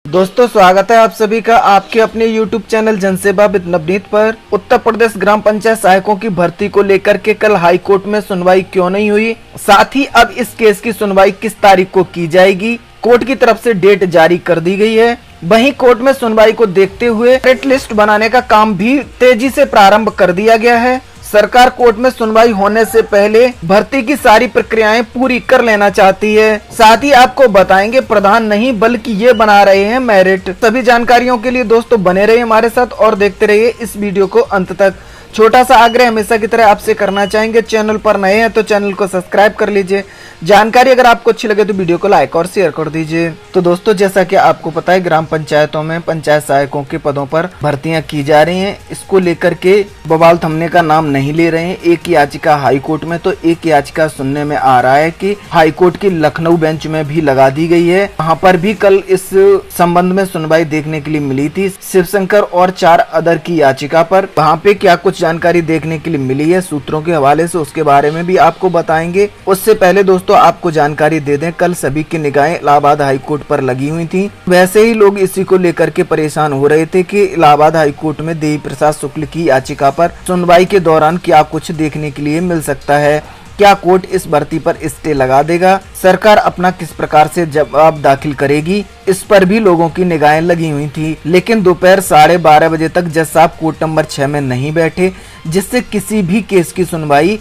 दोस्तों स्वागत है आप सभी का आपके अपने YouTube चैनल जनसेवा विद नवनीत पर। उत्तर प्रदेश ग्राम पंचायत सहायकों की भर्ती को लेकर के कल हाई कोर्ट में सुनवाई क्यों नहीं हुई, साथ ही अब इस केस की सुनवाई किस तारीख को की जाएगी। कोर्ट की तरफ से डेट जारी कर दी गई है। वहीं कोर्ट में सुनवाई को देखते हुए मेरिट लिस्ट बनाने का काम भी तेजी से प्रारंभ कर दिया गया है। सरकार कोर्ट में सुनवाई होने से पहले भर्ती की सारी प्रक्रियाएं पूरी कर लेना चाहती है। साथ ही आपको बताएंगे प्रधान नहीं बल्कि ये बना रहे हैं मेरिट। सभी जानकारियों के लिए दोस्तों बने रहिए हमारे साथ और देखते रहिए इस वीडियो को अंत तक। छोटा सा आग्रह हमेशा की तरह आपसे करना चाहेंगे, चैनल पर नए हैं तो चैनल को सब्सक्राइब कर लीजिए। जानकारी अगर आपको अच्छी लगे तो वीडियो को लाइक और शेयर कर दीजिए। तो दोस्तों जैसा कि आपको पता है ग्राम पंचायतों में पंचायत सहायकों के पदों पर भर्तियां की जा रही हैं। इसको लेकर के बवाल थमने का नाम नहीं ले रहे हैं। एक याचिका हाई कोर्ट में तो एक याचिका सुनने में आ रहा है कि हाई कोर्ट की लखनऊ बेंच में भी लगा दी गई है। वहाँ पर भी कल इस संबंध में सुनवाई देखने के लिए मिली थी शिवशंकर और 4 अदर की याचिका पर। वहाँ पे क्या कुछ जानकारी देखने के लिए मिली है सूत्रों के हवाले से, उसके बारे में भी आपको बताएंगे। उससे पहले दोस्तों आपको जानकारी दे दें, कल सभी की निगाहें इलाहाबाद हाई कोर्ट पर लगी हुई थी। वैसे ही लोग इसी को लेकर के परेशान हो रहे थे कि इलाहाबाद हाई कोर्ट में देवी प्रसाद शुक्ल की याचिका पर सुनवाई के दौरान क्या कुछ देखने के लिए मिल सकता है। क्या कोर्ट इस भर्ती पर स्टे लगा देगा, सरकार अपना किस प्रकार से जवाब दाखिल करेगी, इस पर भी लोगों की निगाहें लगी हुई थी। लेकिन दोपहर 12:30 बजे तक जज साहब कोर्ट नंबर 6 में नहीं बैठे, जिससे किसी भी केस की सुनवाई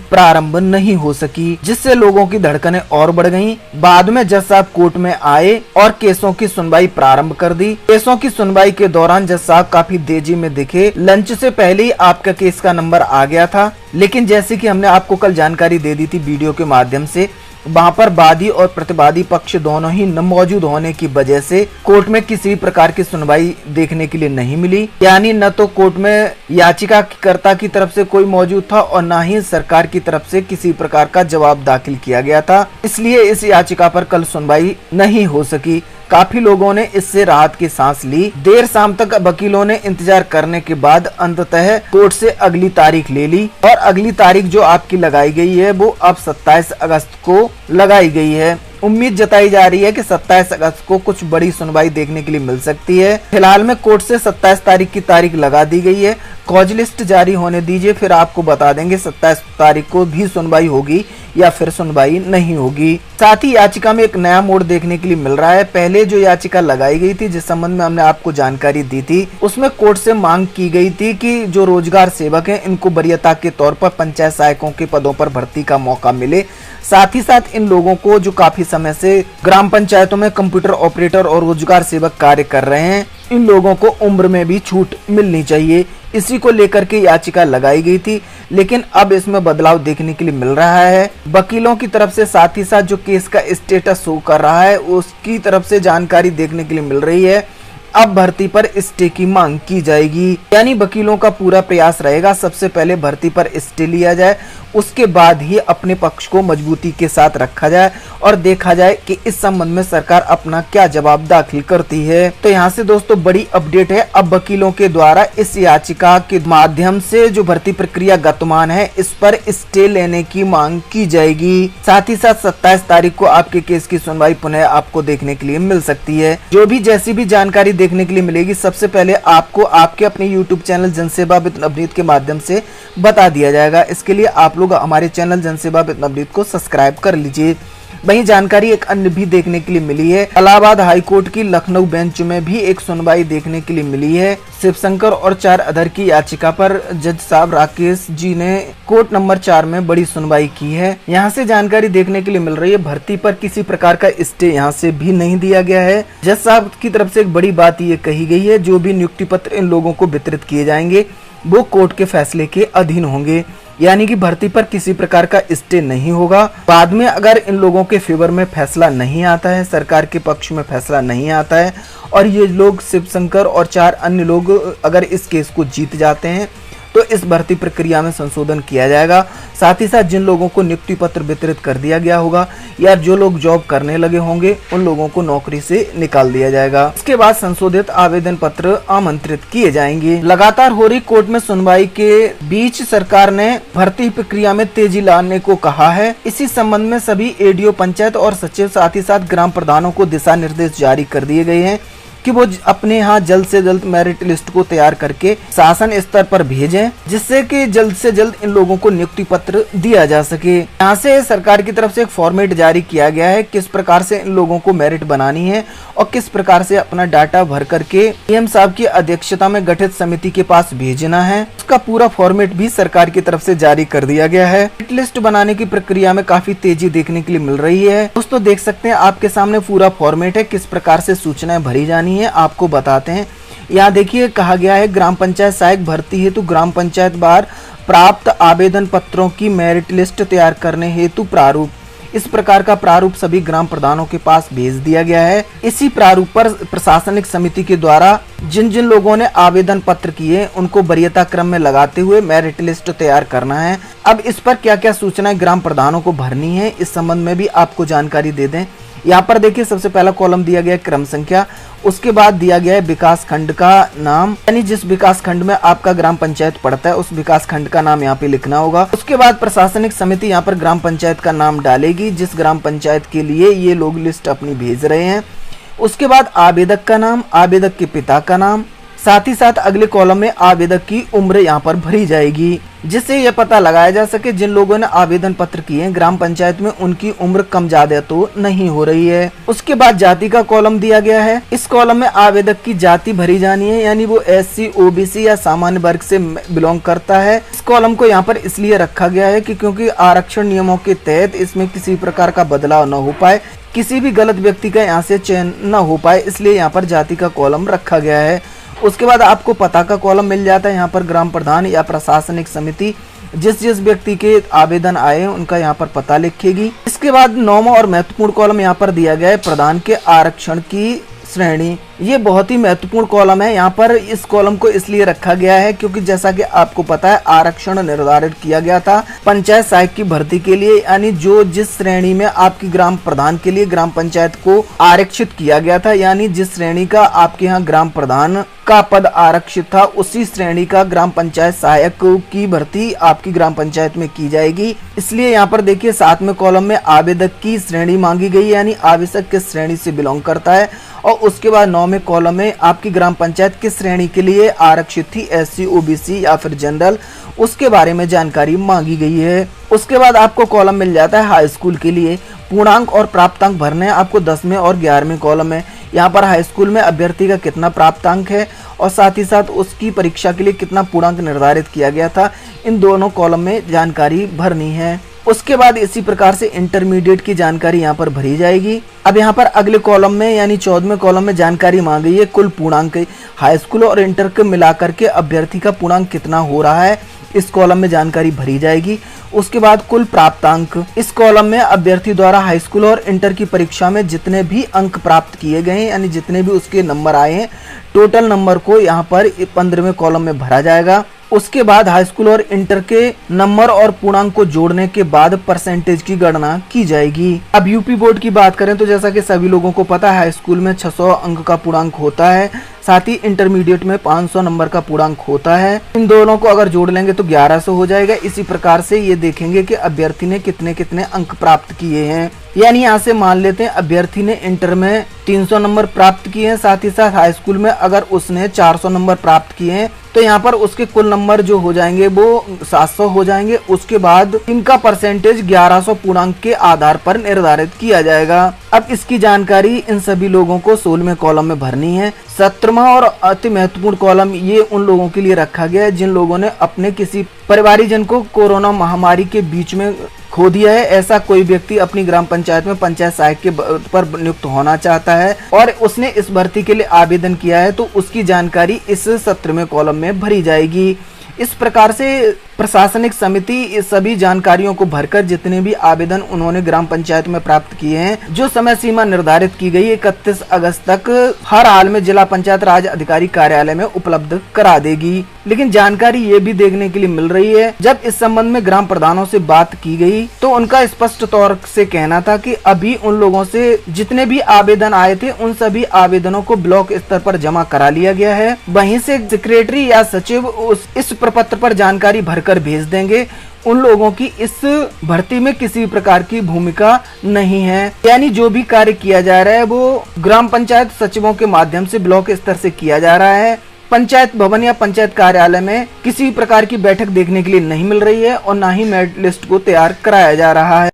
प्रारंभ नहीं हो सकी, जिससे लोगों की धड़कनें और बढ़ गईं। बाद में जज साहब कोर्ट में आए और केसों की सुनवाई प्रारंभ कर दी। केसों की सुनवाई के दौरान जज साहब काफी तेजी में दिखे। लंच से पहले ही आपका केस का नंबर आ गया था, लेकिन जैसे कि हमने आपको कल जानकारी दे दी थी वीडियो के माध्यम से, वहाँ पर वादी और प्रतिवादी पक्ष दोनों ही न मौजूद होने की वजह से कोर्ट में किसी भी प्रकार की सुनवाई देखने के लिए नहीं मिली। यानी न तो कोर्ट में याचिकाकर्ता की तरफ से कोई मौजूद था और न ही सरकार की तरफ से किसी प्रकार का जवाब दाखिल किया गया था। इसलिए इस याचिका पर कल सुनवाई नहीं हो सकी। काफी लोगों ने इससे राहत की सांस ली। देर शाम तक वकीलों ने इंतजार करने के बाद अंततः कोर्ट से अगली तारीख ले ली और अगली तारीख जो आपकी लगाई गई है वो अब 27 अगस्त को लगाई गई है। उम्मीद जताई जा रही है कि 27 अगस्त को कुछ बड़ी सुनवाई देखने के लिए मिल सकती है। फिलहाल में कोर्ट से 27 तारीख की तारीख लगा दी गई है। कॉज लिस्ट जारी होने दीजिए, फिर आपको बता देंगे 27 तारीख को भी सुनवाई होगी या फिर सुनवाई नहीं होगी। साथ ही याचिका में एक नया मोड़ देखने के लिए मिल रहा है। पहले जो याचिका लगाई गई थी जिस संबंध में हमने आपको जानकारी दी थी, उसमें कोर्ट से मांग की गई थी कि जो रोजगार सेवक हैं इनको वरीयता के तौर पर पंचायत सहायकों के पदों पर भर्ती का मौका मिले। साथ ही साथ इन लोगों को जो काफी समय से ग्राम पंचायतों में कंप्यूटर ऑपरेटर और रोजगार सेवक कार्य कर रहे हैं, इन लोगों को उम्र में भी छूट मिलनी चाहिए। इसी को लेकर के याचिका लगाई गई थी, लेकिन अब इसमें बदलाव देखने के लिए मिल रहा है। वकीलों की तरफ से साथ ही साथ जो केस का स्टेटस शो कर रहा है उसकी तरफ से जानकारी देखने के लिए मिल रही है। अब भर्ती पर स्टे की मांग की जाएगी, यानी वकीलों का पूरा प्रयास रहेगा सबसे पहले भर्ती पर स्टे लिया जाए, उसके बाद ही अपने पक्ष को मजबूती के साथ रखा जाए और देखा जाए कि इस संबंध में सरकार अपना क्या जवाब दाखिल करती है। तो यहाँ से दोस्तों बड़ी अपडेट है। अब वकीलों के द्वारा इस याचिका के माध्यम से जो भर्ती प्रक्रिया गतिमान है इस पर स्टे लेने की मांग की जाएगी। साथ ही साथ 27 तारीख को आपके केस की सुनवाई पुनः आपको देखने के लिए मिल सकती है। जो भी जैसी भी जानकारी देखने के लिए मिलेगी सबसे पहले आपको आपके अपने YouTube चैनल जनसेवा विद नवनीत के माध्यम से बता दिया जाएगा। इसके लिए आप लोग हमारे चैनल जनसेवा विद नवनीत को सब्सक्राइब कर लीजिए। वहीं जानकारी एक अन्य भी देखने के लिए मिली है। इलाहाबाद हाई कोर्ट की लखनऊ बेंच में भी एक सुनवाई देखने के लिए मिली है। शिवशंकर और 4 अदर की याचिका पर जज साहब राकेश जी ने कोर्ट नंबर 4 में बड़ी सुनवाई की है। यहाँ से जानकारी देखने के लिए मिल रही है भर्ती पर किसी प्रकार का स्टे यहाँ से भी नहीं दिया गया है। जज साहब की तरफ से एक बड़ी बात ये कही गई है, जो भी नियुक्ति पत्र इन लोगों को वितरित किए जाएंगे वो कोर्ट के फैसले के अधीन होंगे, यानी कि भर्ती पर किसी प्रकार का स्टे नहीं होगा। बाद में अगर इन लोगों के फेवर में फैसला नहीं आता है, सरकार के पक्ष में फैसला नहीं आता है और ये लोग शिवशंकर और 4 अन्य लोग अगर इस केस को जीत जाते हैं तो इस भर्ती प्रक्रिया में संशोधन किया जाएगा। साथ ही साथ जिन लोगों को नियुक्ति पत्र वितरित कर दिया गया होगा या जो लोग जॉब करने लगे होंगे उन लोगों को नौकरी से निकाल दिया जाएगा। इसके बाद संशोधित आवेदन पत्र आमंत्रित किए जाएंगे। लगातार हो रही कोर्ट में सुनवाई के बीच सरकार ने भर्ती प्रक्रिया में तेजी लाने को कहा है। इसी संबंध में सभी एडीओ पंचायत और सचिव साथ ही साथ ग्राम प्रधानों को दिशा निर्देश जारी कर दिए गए हैं। कि वो अपने यहाँ जल्द से जल्द मेरिट लिस्ट को तैयार करके शासन स्तर पर भेजें, जिससे कि जल्द से जल्द इन लोगों को नियुक्ति पत्र दिया जा सके। यहाँ से सरकार की तरफ से एक फॉर्मेट जारी किया गया है किस प्रकार से इन लोगों को मेरिट बनानी है और किस प्रकार से अपना डाटा भर करके सीएम साहब की अध्यक्षता में गठित समिति के पास भेजना है। उसका पूरा फॉर्मेट भी सरकार की तरफ से जारी कर दिया गया है। मेरिट लिस्ट बनाने की प्रक्रिया में काफी तेजी देखने के लिए मिल रही है। दोस्तों देख सकते हैं आपके सामने पूरा फॉर्मेट है, किस प्रकार से सूचनाएं भरी जानी है आपको बताते हैं। यहाँ देखिए कहा गया है ग्राम पंचायत सहायक भर्ती हेतु ग्राम पंचायत बार प्राप्त आवेदन पत्रों की मेरिट लिस्ट तैयार करने हेतु प्रारूप। इस प्रकार का प्रारूप सभी ग्राम प्रधानों के पास भेज दिया गया है। इसी प्रारूप पर प्रशासनिक समिति के द्वारा जिन जिन लोगों ने आवेदन पत्र किए उनको वरीयता क्रम में लगाते हुए मेरिट लिस्ट तैयार करना है। अब इस पर क्या क्या सूचनाएं ग्राम प्रधानों को भरनी है इस संबंध में भी आपको जानकारी दे दें। यहाँ पर देखिए सबसे पहला कॉलम दिया गया है क्रम संख्या, उसके बाद दिया गया है विकास खंड का नाम, यानी जिस विकास खंड में आपका ग्राम पंचायत पड़ता है उस विकास खंड का नाम यहाँ पे लिखना होगा। उसके बाद प्रशासनिक समिति यहाँ पर ग्राम पंचायत का नाम डालेगी जिस ग्राम पंचायत के लिए ये लोग लिस्ट अपनी भेज रहे हैं। उसके बाद आवेदक का नाम, आवेदक के पिता का नाम, साथ ही साथ अगले कॉलम में आवेदक की उम्र यहाँ पर भरी जाएगी, जिससे यह पता लगाया जा सके जिन लोगों ने आवेदन पत्र किए हैं ग्राम पंचायत में उनकी उम्र कम ज्यादा तो नहीं हो रही है। उसके बाद जाति का कॉलम दिया गया है। इस कॉलम में आवेदक की जाति भरी जानी है, यानी वो SC, OBC या सामान्य वर्ग से बिलोंग करता है। इस कॉलम को यहाँ पर इसलिए रखा गया है कि क्योंकि आरक्षण नियमों के तहत इसमें किसी प्रकार का बदलाव न हो पाए, किसी भी गलत व्यक्ति का यहाँ से चयन न हो पाए, इसलिए यहाँ पर जाति का कॉलम रखा गया है। उसके बाद आपको पता का कॉलम मिल जाता है। यहाँ पर ग्राम प्रधान या प्रशासनिक समिति जिस जिस व्यक्ति के आवेदन आए उनका यहाँ पर पता लिखेगी। इसके बाद 9वां और महत्वपूर्ण कॉलम यहाँ पर दिया गया है प्रधान के आरक्षण की श्रेणी। ये बहुत ही महत्वपूर्ण कॉलम है। यहाँ पर इस कॉलम को इसलिए रखा गया है क्योंकि जैसा कि आपको पता है आरक्षण निर्धारित किया गया था पंचायत सहायक की भर्ती के लिए, यानी जो जिस श्रेणी में आपकी ग्राम प्रधान के लिए ग्राम पंचायत को आरक्षित किया गया था, यानी जिस श्रेणी का आपके यहाँ ग्राम प्रधान का पद आरक्षित था उसी श्रेणी का ग्राम पंचायत सहायक की भर्ती आपकी ग्राम पंचायत में की जाएगी। इसलिए यहाँ पर देखिए 7वें कॉलम में आवेदक की श्रेणी मांगी गई, यानी आवेदक किस श्रेणी से बिलोंग करता है। और उसके बाद 9वें कॉलम में आपकी ग्राम पंचायत किस श्रेणी के लिए आरक्षित थी, SC, OBC या फिर जनरल, उसके बारे में जानकारी मांगी गई है। उसके बाद आपको कॉलम मिल जाता है हाई स्कूल के लिए। पूर्णांक और प्राप्तांक भरने हैं आपको 10वें और 11वें कॉलम में। यहाँ पर हाई स्कूल में अभ्यर्थी का कितना प्राप्तांक है और साथ ही साथ उसकी परीक्षा के लिए कितना पूर्णांक निर्धारित किया गया था, इन दोनों कॉलम में जानकारी भरनी है। उसके बाद इसी प्रकार से इंटरमीडिएट की जानकारी यहाँ पर भरी जाएगी। अब यहाँ पर अगले कॉलम में यानी 14वें कॉलम में जानकारी मांगी है कुल पूर्णांक, हाई स्कूल और इंटर को मिलाकर के अभ्यर्थी का पूर्णांक कितना हो रहा है, इस कॉलम में जानकारी भरी जाएगी। उसके बाद कुल प्राप्तांक, इस कॉलम में अभ्यर्थी द्वारा हाई स्कूल और इंटर की परीक्षा में जितने भी अंक प्राप्त किए गए हैं, यानी जितने भी उसके नंबर आए हैं, टोटल नंबर को यहाँ पर 15वें कॉलम में भरा जाएगा। उसके बाद हाई स्कूल और इंटर के नंबर और पूर्णांक को जोड़ने के बाद परसेंटेज की गणना की जाएगी। अब यूपी बोर्ड की बात करें तो जैसा कि सभी लोगों को पता है हाई स्कूल में 600 अंक का पूर्णांक होता है, साथ ही इंटरमीडिएट में 500 नंबर का पूर्णांक होता है। इन दोनों को अगर जोड़ लेंगे तो 1100 हो जाएगा। इसी प्रकार से ये देखेंगे कि अभ्यर्थी ने कितने कितने अंक प्राप्त किए हैं। यानी यहाँ से मान लेते हैं अभ्यर्थी ने इंटर में 300 नंबर प्राप्त किए हैं, साथ ही साथ हाई स्कूल में अगर उसने 400 नंबर प्राप्त किए हैं तो यहाँ पर उसके कुल नंबर जो हो जाएंगे वो 700 हो जाएंगे। उसके बाद इनका परसेंटेज 1100 पूर्णांक के आधार पर निर्धारित किया जाएगा। अब इसकी जानकारी इन सभी लोगों को 16वें कॉलम में भरनी है। 17वां और अति महत्वपूर्ण कॉलम ये उन लोगों के लिए रखा गया है जिन लोगों ने अपने किसी परिवारीजन को कोरोना महामारी के बीच में खो दिया है। ऐसा कोई व्यक्ति अपनी ग्राम पंचायत में पंचायत सहायक के पर नियुक्त होना चाहता है और उसने इस भर्ती के लिए आवेदन किया है तो उसकी जानकारी इस 17वें कॉलम में भरी जाएगी। इस प्रकार से प्रशासनिक समिति इस सभी जानकारियों को भरकर जितने भी आवेदन उन्होंने ग्राम पंचायत में प्राप्त किए हैं, जो समय सीमा निर्धारित की गई 31 अगस्त तक हर हाल में जिला पंचायत राज अधिकारी कार्यालय में उपलब्ध करा देगी। लेकिन जानकारी ये भी देखने के लिए मिल रही है, जब इस संबंध में ग्राम प्रधानों से बात की गई तो उनका स्पष्ट तौर से कहना था कि अभी उन लोगों से जितने भी आवेदन आए थे उन सभी आवेदनों को ब्लॉक स्तर पर जमा करा लिया गया है। वहीं से सेक्रेटरी या सचिव इस प्रपत्र पर जानकारी भरकर भेज देंगे। उन लोगों की इस भर्ती में किसी प्रकार की भूमिका नहीं है। यानी जो भी कार्य किया जा रहा है वो ग्राम पंचायत सचिवों के माध्यम से ब्लॉक स्तर से किया जा रहा है। पंचायत भवन या पंचायत कार्यालय में किसी प्रकार की बैठक देखने के लिए नहीं मिल रही है और ना ही मेरिट लिस्ट को तैयार कराया जा रहा है।